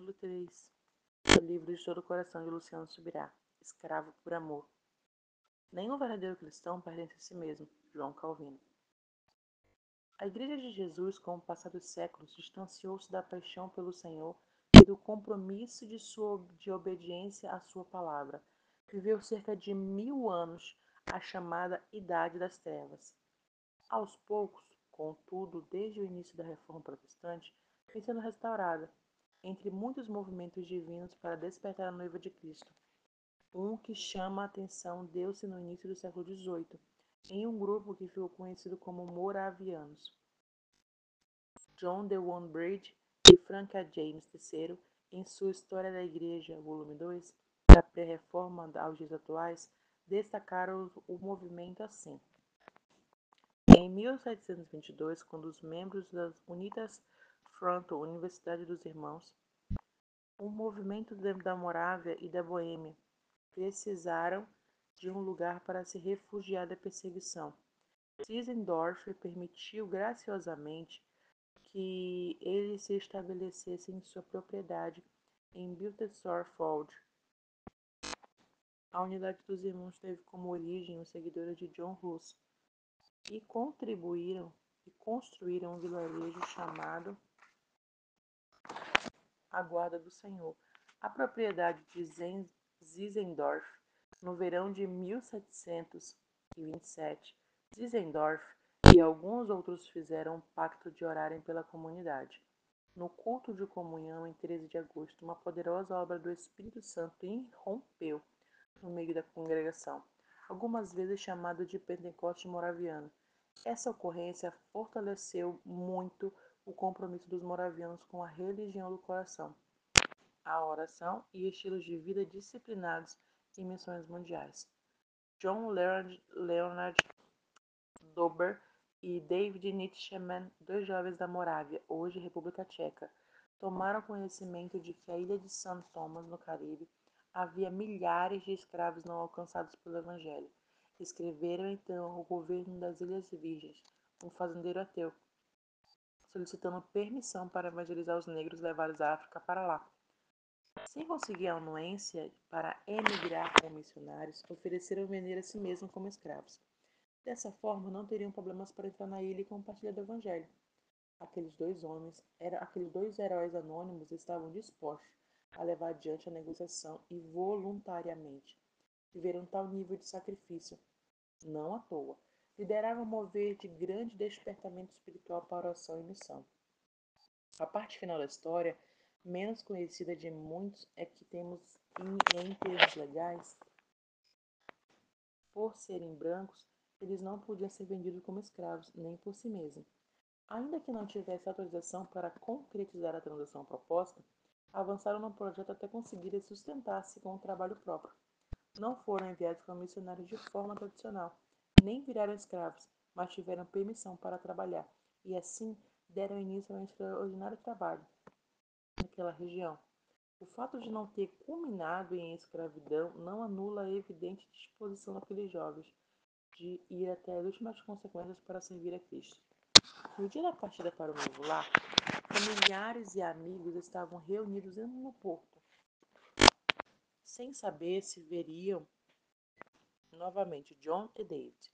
Capítulo 3 do livro de todo o coração de Luciano Subirá, Escravo por Amor. Nenhum verdadeiro cristão pertence a si mesmo. João Calvino. A Igreja de Jesus, com o passar dos séculos, distanciou-se da paixão pelo Senhor e do compromisso de obediência à sua palavra. Viveu cerca de 1000 anos, a chamada Idade das Trevas. Aos poucos, contudo, desde o início da Reforma Protestante, vem sendo restaurada, entre muitos movimentos divinos para despertar a noiva de Cristo. Um que chama a atenção deu-se no início do século XVIII, em um grupo que ficou conhecido como Moravianos. John de Wanbridge e Franca James III, em sua História da Igreja, volume 2, da pré-reforma aos dias atuais, destacaram o movimento assim. Em 1722, quando os membros das Unitas Front, Universidade dos Irmãos, um movimento da Morávia e da Boêmia, precisaram de um lugar para se refugiar da perseguição. Zinzendorf permitiu graciosamente que eles se estabelecessem em sua propriedade em Biltesorfold. A unidade dos irmãos teve como origem os seguidores de John Hus e construíram um vilarejo chamado A Guarda do Senhor. A propriedade de Zinzendorf, no verão de 1727, Zinzendorf e alguns outros fizeram um pacto de orarem pela comunidade. No culto de comunhão, em 13 de agosto, uma poderosa obra do Espírito Santo irrompeu no meio da congregação, algumas vezes chamado de Pentecoste Moraviano. Essa ocorrência fortaleceu muito o compromisso dos moravianos com a religião do coração, a oração e estilos de vida disciplinados em missões mundiais. John Leonard Dober e David Nietzscheman, dois jovens da Morávia, hoje República Tcheca, tomaram conhecimento de que a ilha de St. Thomas, no Caribe, havia milhares de escravos não alcançados pelo Evangelho. Escreveram então ao governo das Ilhas Virgens, um fazendeiro ateu, solicitando permissão para evangelizar os negros levados à África para lá. Sem conseguir a anuência para emigrar como missionários, ofereceram vender a si mesmos como escravos. Dessa forma, não teriam problemas para entrar na ilha e compartilhar do Evangelho. Aqueles dois heróis anônimos estavam dispostos a levar adiante a negociação e voluntariamente viveram tal nível de sacrifício, não à toa. Lideravam um mover de grande despertamento espiritual para oração e missão. A parte final da história, menos conhecida de muitos, é que temos, em termos legais, por serem brancos, eles não podiam ser vendidos como escravos, nem por si mesmos. Ainda que não tivesse autorização para concretizar a transação proposta, avançaram no projeto até conseguirem sustentar-se com o trabalho próprio. Não foram enviados como missionários de forma tradicional, nem viraram escravos, mas tiveram permissão para trabalhar, e assim deram início a um extraordinário trabalho naquela região. O fato de não ter culminado em escravidão não anula a evidente disposição daqueles jovens de ir até as últimas consequências para servir a Cristo. No dia da partida para o novo lar, familiares e amigos estavam reunidos no porto, sem saber se veriam novamente John e David.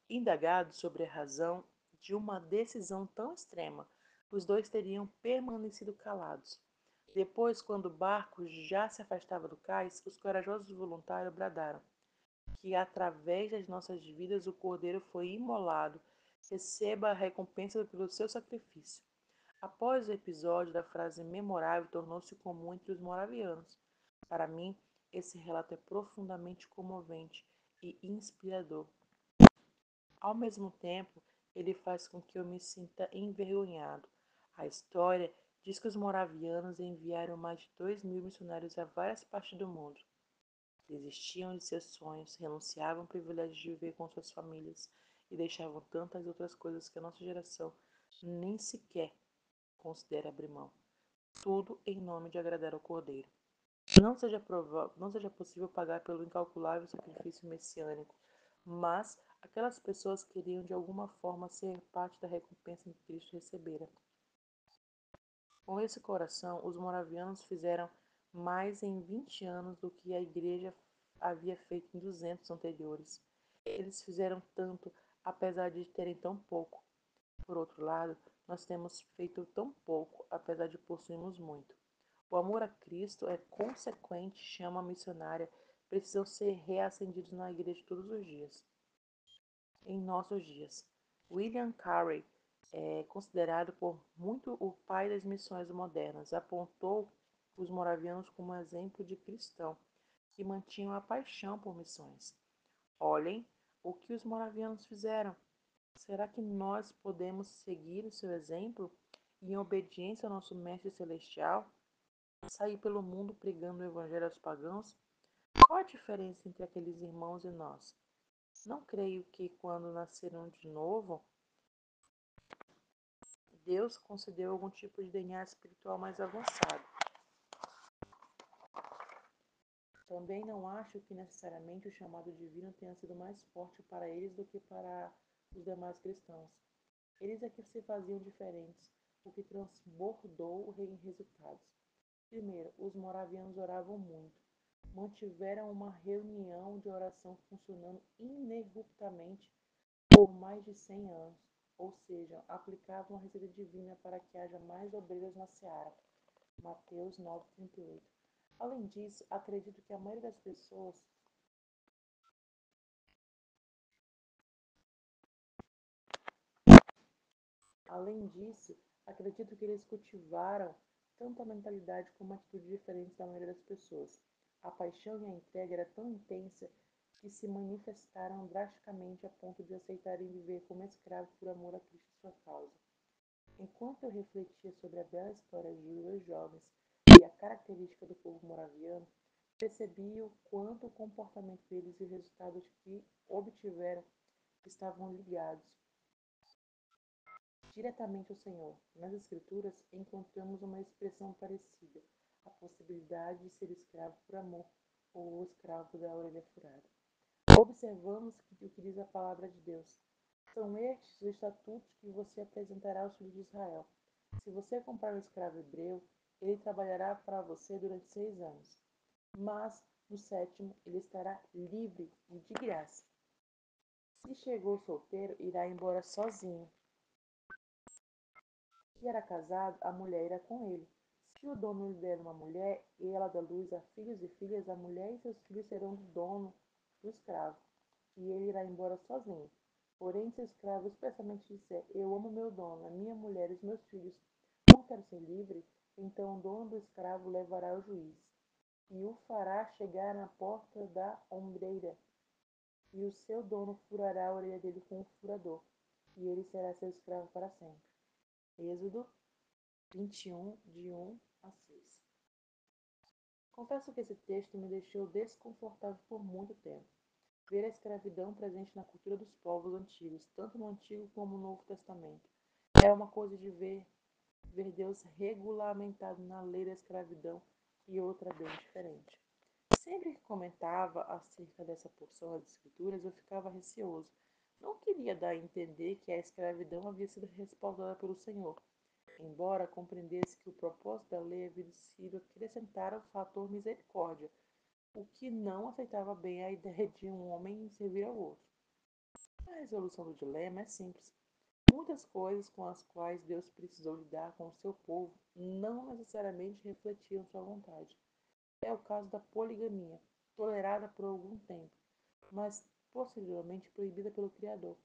Indagados sobre a razão de uma decisão tão extrema, os dois teriam permanecido calados. Depois, quando o barco já se afastava do cais, os corajosos voluntários bradaram que através das nossas vidas o cordeiro foi imolado, receba a recompensa pelo seu sacrifício. Após o episódio, da frase memorável tornou-se comum entre os moravianos. Para mim, esse relato é profundamente comovente e inspirador. Ao mesmo tempo, ele faz com que eu me sinta envergonhado. A história diz que os moravianos enviaram mais de 2000 missionários a várias partes do mundo. Desistiam de seus sonhos, renunciavam ao privilégio de viver com suas famílias e deixavam tantas outras coisas que a nossa geração nem sequer considera abrir mão. Tudo em nome de agradar ao Cordeiro. Não seja possível pagar pelo incalculável sacrifício messiânico, mas aquelas pessoas queriam de alguma forma ser parte da recompensa que Cristo recebera. Com esse coração, os moravianos fizeram mais em 20 anos do que a Igreja havia feito em 200 anteriores. Eles fizeram tanto, apesar de terem tão pouco. Por outro lado, nós temos feito tão pouco, apesar de possuirmos muito. O amor a Cristo é consequente, chama missionária, precisam ser reacendidos na igreja todos os dias, em nossos dias. William Carey é considerado por muito o pai das missões modernas. Apontou os moravianos como exemplo de cristão que mantinham a paixão por missões. Olhem o que os moravianos fizeram. Será que nós podemos seguir o seu exemplo e, em obediência ao nosso Mestre Celestial, sair pelo mundo pregando o Evangelho aos pagãos? Qual a diferença entre aqueles irmãos e nós? Não creio que, quando nasceram de novo, Deus concedeu algum tipo de DNA espiritual mais avançado. Também não acho que necessariamente o chamado divino tenha sido mais forte para eles do que para os demais cristãos. Eles é que se faziam diferentes, o que transbordou em resultados. Primeiro, os moravianos oravam muito. Mantiveram uma reunião de oração funcionando ininterruptamente por mais de 100 anos, ou seja, aplicavam a receita divina para que haja mais obreiros na seara. Mateus 9:38. Além disso, acredito que a maioria das pessoas Além disso, acredito que eles cultivaram tanto a mentalidade como a atitude diferente da maioria das pessoas. A paixão e a entrega era tão intensa que se manifestaram drasticamente a ponto de aceitarem viver como escravos por amor a Cristo e sua causa. Enquanto eu refletia sobre a bela história de dois jovens e a característica do povo moraviano, percebi o quanto o comportamento deles e os resultados que obtiveram estavam ligados diretamente ao Senhor. Nas Escrituras, encontramos uma expressão parecida, a possibilidade de ser escravo por amor ou escravo da orelha furada. Observamos o que diz a palavra de Deus. São estes os estatutos que você apresentará aos filhos de Israel. Se você comprar um escravo hebreu, ele trabalhará para você durante 6 anos. Mas, no sétimo, ele estará livre e de graça. Se chegou solteiro, irá embora sozinho. Se era casado, a mulher irá com ele. Se o dono lhe der uma mulher e ela dá luz a filhos e filhas, a mulher e seus filhos serão do dono do escravo, e ele irá embora sozinho. Porém, se o escravo expressamente disser: Eu amo meu dono, a minha mulher e os meus filhos, não quero ser livre, então o dono do escravo levará ao juiz, e o fará chegar na porta da ombreira, e o seu dono furará a orelha dele com um furador, e ele será seu escravo para sempre. Êxodo 21, de 1 a 6. Confesso que esse texto me deixou desconfortável por muito tempo. Ver a escravidão presente na cultura dos povos antigos, tanto no Antigo como no Novo Testamento. É uma coisa de ver Deus regulamentado na lei da escravidão e outra bem diferente. Sempre que comentava acerca dessa porção das Escrituras, eu ficava receoso. Não queria dar a entender que a escravidão havia sido respaldada pelo Senhor, embora compreendesse que o propósito da lei havia sido acrescentar o fator misericórdia, o que não aceitava bem a ideia de um homem servir ao outro. A resolução do dilema é simples. Muitas coisas com as quais Deus precisou lidar com o seu povo não necessariamente refletiam sua vontade. É o caso da poligamia, tolerada por algum tempo, mas posteriormente proibida pelo Criador.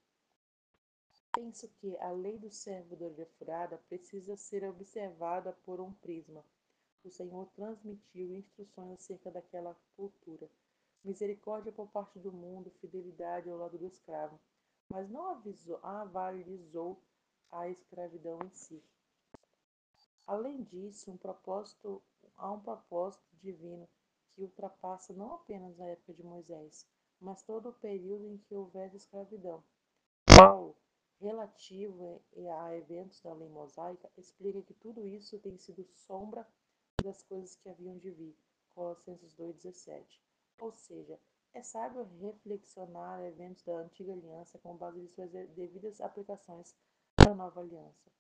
Penso que a lei do servo da orelha furada precisa ser observada por um prisma. O Senhor transmitiu instruções acerca daquela cultura. Misericórdia por parte do mundo, fidelidade ao lado do escravo, mas não avalizou a escravidão em si. Além disso, há um propósito divino que ultrapassa não apenas a época de Moisés, mas todo o período em que houvesse escravidão. Paulo, relativo a eventos da lei mosaica, explica que tudo isso tem sido sombra das coisas que haviam de vir. Colossenses 2,17. Ou seja, é sábio reflexionar eventos da antiga aliança com base em suas devidas aplicações para a nova aliança.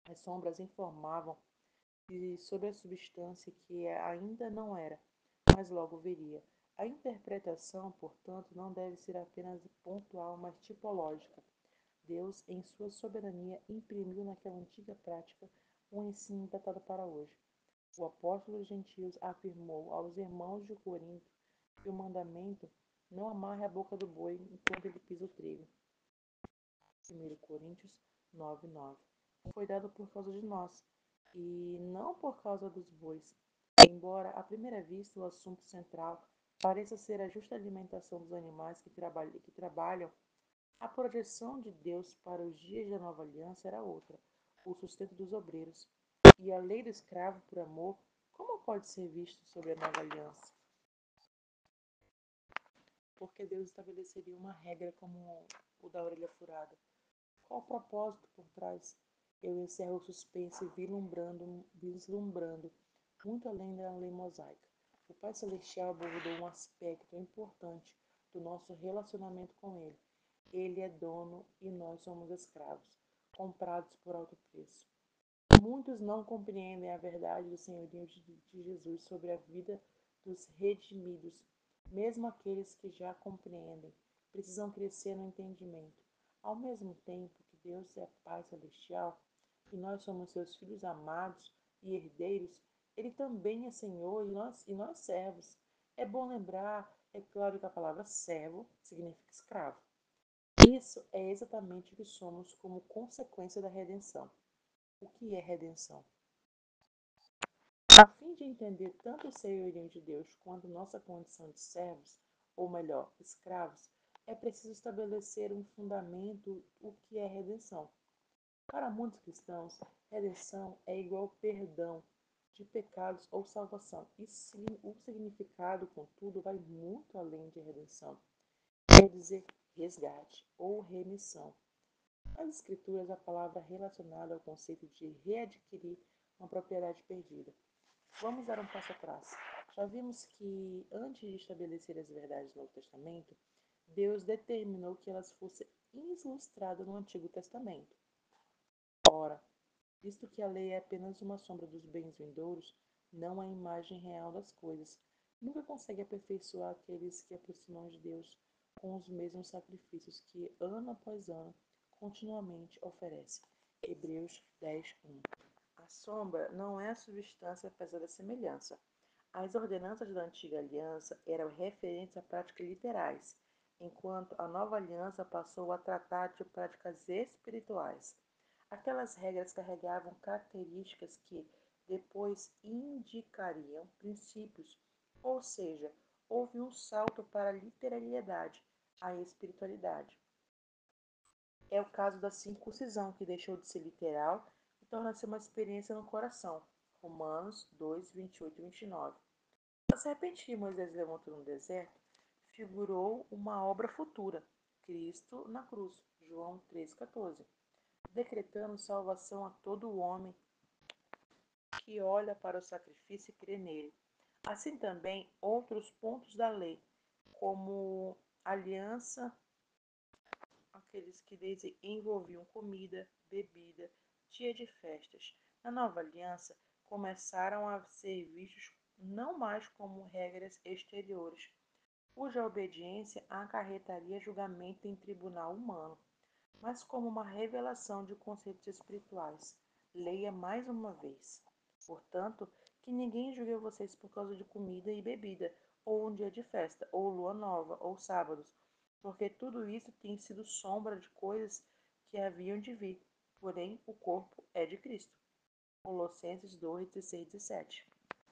As sombras informavam e sobre a substância que ainda não era, mas logo viria. A interpretação, portanto, não deve ser apenas pontual, mas tipológica. Deus, em sua soberania, imprimiu naquela antiga prática um ensino datado para hoje. O apóstolo dos gentios afirmou aos irmãos de Corinto que o mandamento não amarre a boca do boi enquanto ele pisa o trigo. 1 Coríntios 9:9. Foi dado por causa de nós, e não por causa dos bois. Embora, à primeira vista, o assunto central pareça ser a justa alimentação dos animais que trabalham, a projeção de Deus para os dias da nova aliança era outra, o sustento dos obreiros. E a lei do escravo por amor, como pode ser visto sobre a nova aliança? Porque Deus estabeleceria uma regra como o da orelha furada. Qual o propósito por trás? Eu encerro o suspense vislumbrando muito além da lei mosaica. O Pai Celestial abordou um aspecto importante do nosso relacionamento com Ele. Ele é dono e nós somos escravos, comprados por alto preço. Muitos não compreendem a verdade do senhorio de Jesus sobre a vida dos redimidos. Mesmo aqueles que já compreendem precisam crescer no entendimento. Ao mesmo tempo que Deus é Pai Celestial e nós somos seus filhos amados e herdeiros, Ele também é Senhor e nós servos. É bom lembrar, é claro que a palavra servo significa escravo. Isso é exatamente o que somos como consequência da redenção. O que é redenção? A fim de entender tanto o senhorio de Deus quanto nossa condição de servos, ou melhor, escravos, é preciso estabelecer um fundamento o que é redenção. Para muitos cristãos, redenção é igual perdão de pecados ou salvação. E o significado, contudo, vai muito além de redenção. Quer dizer resgate ou remissão. Nas Escrituras, a palavra relacionada ao conceito de readquirir uma propriedade perdida. Vamos dar um passo atrás. Já vimos que, antes de estabelecer as verdades do Novo Testamento, Deus determinou que elas fossem ilustradas no Antigo Testamento. Ora, visto que a lei é apenas uma sombra dos bens vindouros, não a imagem real das coisas, nunca consegue aperfeiçoar aqueles que aproximam de Deus com os mesmos sacrifícios que, ano após ano, continuamente oferece. Hebreus 10:1. A sombra não é a substância apesar da semelhança. As ordenanças da antiga aliança eram referentes a práticas literais, enquanto a nova aliança passou a tratar de práticas espirituais. Aquelas regras carregavam características que depois indicariam princípios, ou seja, houve um salto para a literalidade, a espiritualidade. É o caso da circuncisão, que deixou de ser literal e torna-se uma experiência no coração. Romanos 2:28 e 29. A serpente que Moisés levantou no deserto figurou uma obra futura, Cristo na cruz, João 3:14, decretando salvação a todo homem que olha para o sacrifício e crê nele. Assim também outros pontos da lei, como aliança, aqueles que envolviam comida, bebida, dia de festas. Na nova aliança, começaram a ser vistos não mais como regras exteriores, cuja obediência acarretaria julgamento em tribunal humano, mas como uma revelação de conceitos espirituais. Leia mais uma vez. Portanto, que ninguém julgue vocês por causa de comida e bebida, ou um dia de festa, ou lua nova, ou sábados, porque tudo isso tem sido sombra de coisas que haviam de vir. Porém, o corpo é de Cristo. Colossenses 2:16 e 17.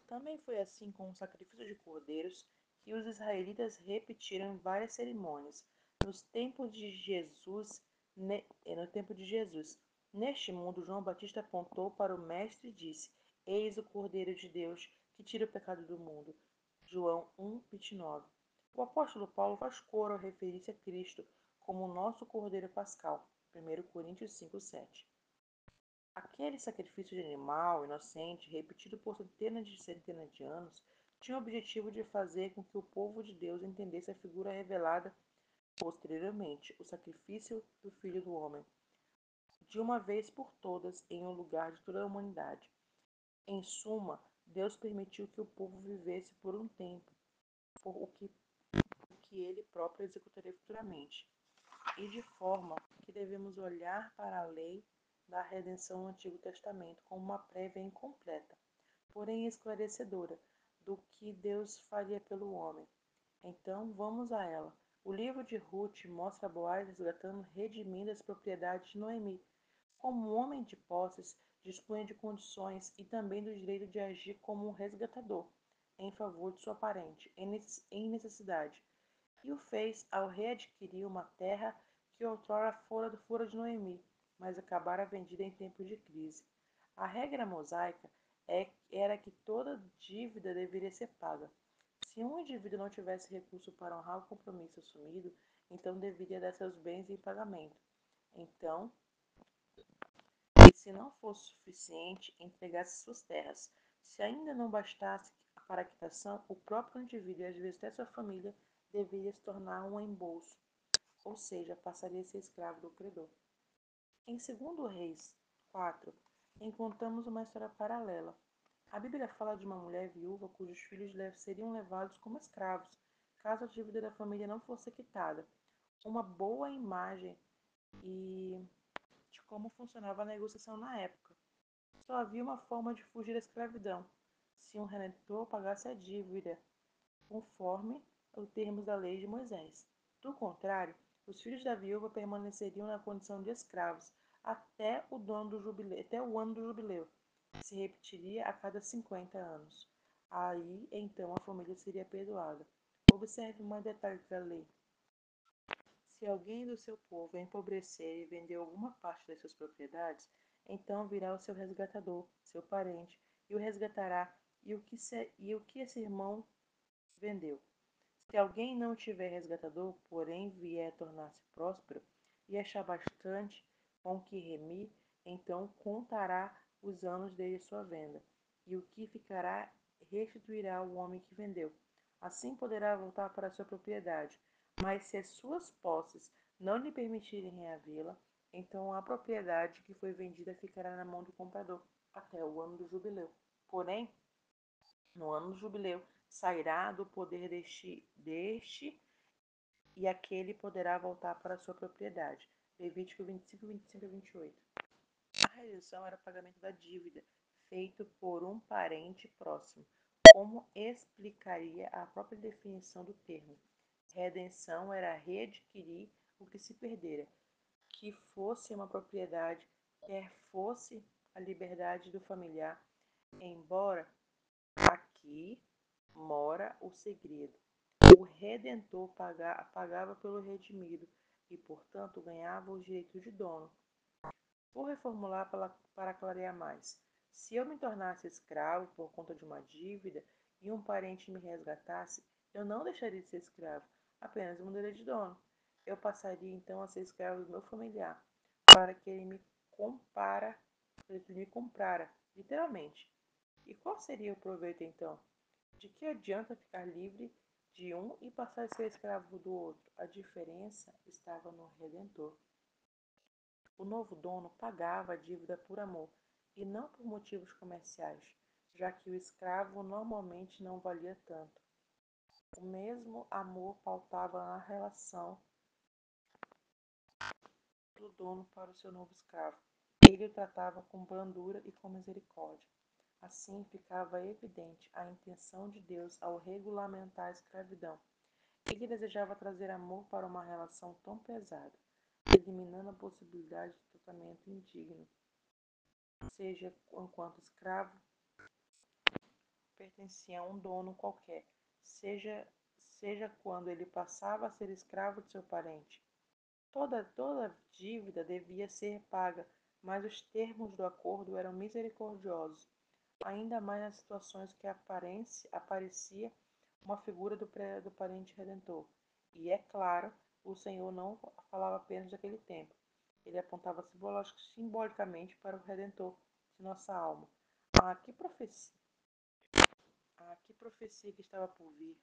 Também foi assim com o sacrifício de cordeiros que os israelitas repetiram em várias cerimônias nos tempos de Jesus, no tempo de Jesus. Neste mundo, João Batista apontou para o Mestre e disse: Eis o Cordeiro de Deus que tira o pecado do mundo. João 1:29. O apóstolo Paulo faz coro ao referir-se a Cristo como o nosso Cordeiro Pascal. 1 Coríntios 5:7. Aquele sacrifício de animal inocente, repetido por centenas de anos, tinha o objetivo de fazer com que o povo de Deus entendesse a figura revelada posteriormente, o sacrifício do Filho do Homem, de uma vez por todas, em um lugar de toda a humanidade. Em suma, Deus permitiu que o povo vivesse por um tempo, por o que ele próprio executaria futuramente, e de forma que devemos olhar para a lei da redenção no Antigo Testamento como uma prévia incompleta, porém esclarecedora, do que Deus faria pelo homem. Então, vamos a ela. O livro de Ruth mostra Boaz resgatando, redimindo as propriedades de Noemi. Como um homem de posses, dispunha de condições e também do direito de agir como um resgatador, em favor de sua parente, em necessidade, e o fez ao readquirir uma terra que outrora fora de Noemi, mas acabara vendida em tempos de crise. A regra mosaica era que toda dívida deveria ser paga. Se um indivíduo não tivesse recurso para honrar o compromisso assumido, então deveria dar seus bens em pagamento. Então, e se não fosse suficiente, entregasse suas terras. Se ainda não bastasse para a quitação, o próprio indivíduo e às vezes até sua família deveria se tornar um embolso, ou seja, passaria a ser escravo do credor. Em 2 Reis 4, encontramos uma história paralela. A Bíblia fala de uma mulher viúva cujos filhos seriam levados como escravos, caso a dívida da família não fosse quitada. Uma boa imagem e de como funcionava a negociação na época. Só havia uma forma de fugir da escravidão: se um redentor pagasse a dívida, conforme os termos da lei de Moisés. Do contrário, os filhos da viúva permaneceriam na condição de escravos até o ano do jubileu, que se repetiria a cada 50 anos. Aí, então, a família seria perdoada. Observe mais detalhes da lei. Se alguém do seu povo empobrecer e vender alguma parte das suas propriedades, então virá o seu resgatador, seu parente, e o resgatará e o que esse irmão vendeu. Se alguém não tiver resgatador, porém vier tornar-se próspero e achar bastante com que remir, então contará os anos desde sua venda, e o que ficará restituirá ao homem que vendeu. Assim poderá voltar para sua propriedade, mas se as suas posses não lhe permitirem reavê-la, então a propriedade que foi vendida ficará na mão do comprador até o ano do jubileu. Porém, no ano do jubileu, sairá do poder deste e aquele poderá voltar para sua propriedade. Levítico 25, 25 e 28. A redenção era o pagamento da dívida, feito por um parente próximo, como explicaria a própria definição do termo. Redenção era readquirir o que se perdera, que fosse uma propriedade, quer fosse a liberdade do familiar, embora aqui mora o segredo. O redentor pagava pelo redimido e, portanto, ganhava o direito de dono. Vou reformular para clarear mais. Se eu me tornasse escravo por conta de uma dívida e um parente me resgatasse, eu não deixaria de ser escravo, apenas mudaria de dono. Eu passaria então a ser escravo do meu familiar, para que ele me comprara, literalmente. E qual seria o proveito então? De que adianta ficar livre de um e passar a ser escravo do outro? A diferença estava no Redentor. O novo dono pagava a dívida por amor e não por motivos comerciais, já que o escravo normalmente não valia tanto. O mesmo amor pautava na relação do dono para o seu novo escravo. Ele o tratava com brandura e com misericórdia. Assim ficava evidente a intenção de Deus ao regulamentar a escravidão. Ele desejava trazer amor para uma relação tão pesada, eliminando a possibilidade de tratamento indigno, seja enquanto escravo pertencia a um dono qualquer, seja quando ele passava a ser escravo de seu parente. Toda dívida devia ser paga, mas os termos do acordo eram misericordiosos, ainda mais nas situações que aparecia uma figura do parente redentor. E, é claro, o Senhor não falava apenas daquele tempo. Ele apontava simbolicamente para o Redentor de nossa alma. Ah, que profecia que estava por vir!